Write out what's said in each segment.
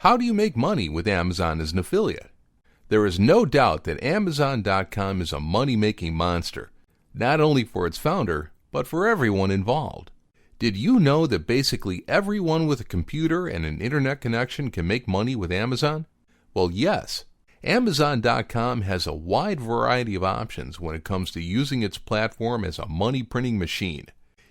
How do you make money with Amazon as an affiliate? There is no doubt that Amazon.com is a money-making monster, not only for its founder, but for everyone involved. Did you know that basically everyone with a computer and an internet connection can make money with Amazon? Well, yes. Amazon.com has a wide variety of options when it comes to using its platform as a money-printing machine.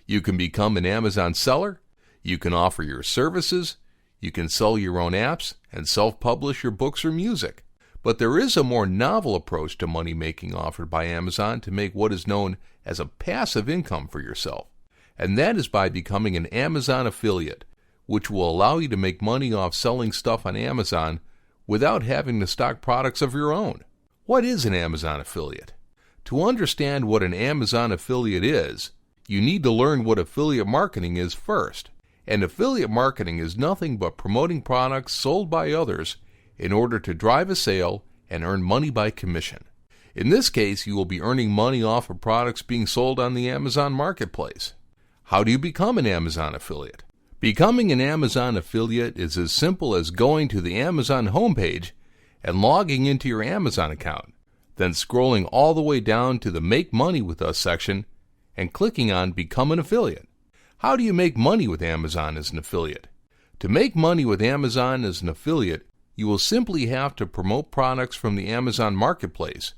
You can become an Amazon seller, you can offer your services, you can sell your own apps, and self-publish your books or music. But there is a more novel approach to money-making offered by Amazon to make what is known as a passive income for yourself. And that is by becoming an Amazon affiliate, which will allow you to make money off selling stuff on Amazon without having to stock products of your own. What is an Amazon affiliate? To understand what an Amazon affiliate is, you need to learn what affiliate marketing is first. And affiliate marketing is nothing but promoting products sold by others in order to drive a sale and earn money by commission. In this case, you will be earning money off of products being sold on the Amazon marketplace. How do you become an Amazon affiliate? Becoming an Amazon affiliate is as simple as going to the Amazon homepage and logging into your Amazon account, then scrolling all the way down to the Make Money with Us section and clicking on Become an Affiliate. How do you make money with Amazon as an affiliate? To make money with Amazon as an affiliate, you will simply have to promote products from the Amazon marketplace.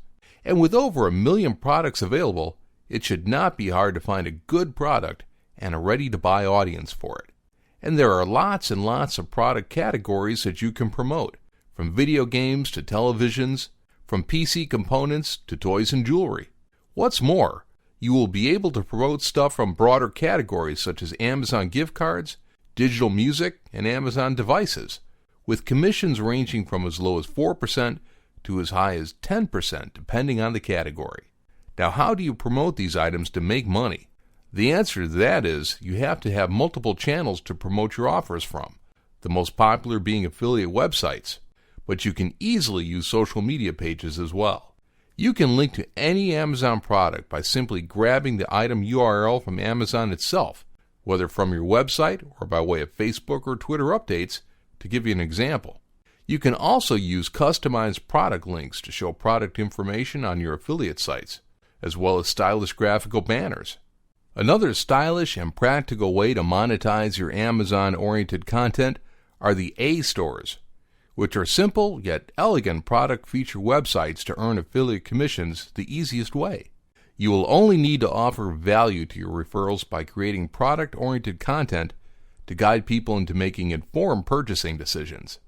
And with over 1 million products available, it should not be hard to find a good product and a ready-to-buy audience for it. And there are lots and lots of product categories that you can promote, from video games to televisions, from PC components to toys and jewelry. What's more, you will be able to promote stuff from broader categories such as Amazon gift cards, digital music, and Amazon devices, with commissions ranging from as low as 4% to as high as 10% depending on the category. Now, how do you promote these items to make money? The answer to that is you have to have multiple channels to promote your offers from, the most popular being affiliate websites, but you can easily use social media pages as well. You can link to any Amazon product by simply grabbing the item URL from Amazon itself, whether from your website or by way of Facebook or Twitter updates, to give you an example. You can also use customized product links to show product information on your affiliate sites, as well as stylish graphical banners. Another stylish and practical way to monetize your Amazon-oriented content are the A-stores, which are simple yet elegant product feature websites to earn affiliate commissions the easiest way. You will only need to offer value to your referrals by creating product-oriented content to guide people into making informed purchasing decisions.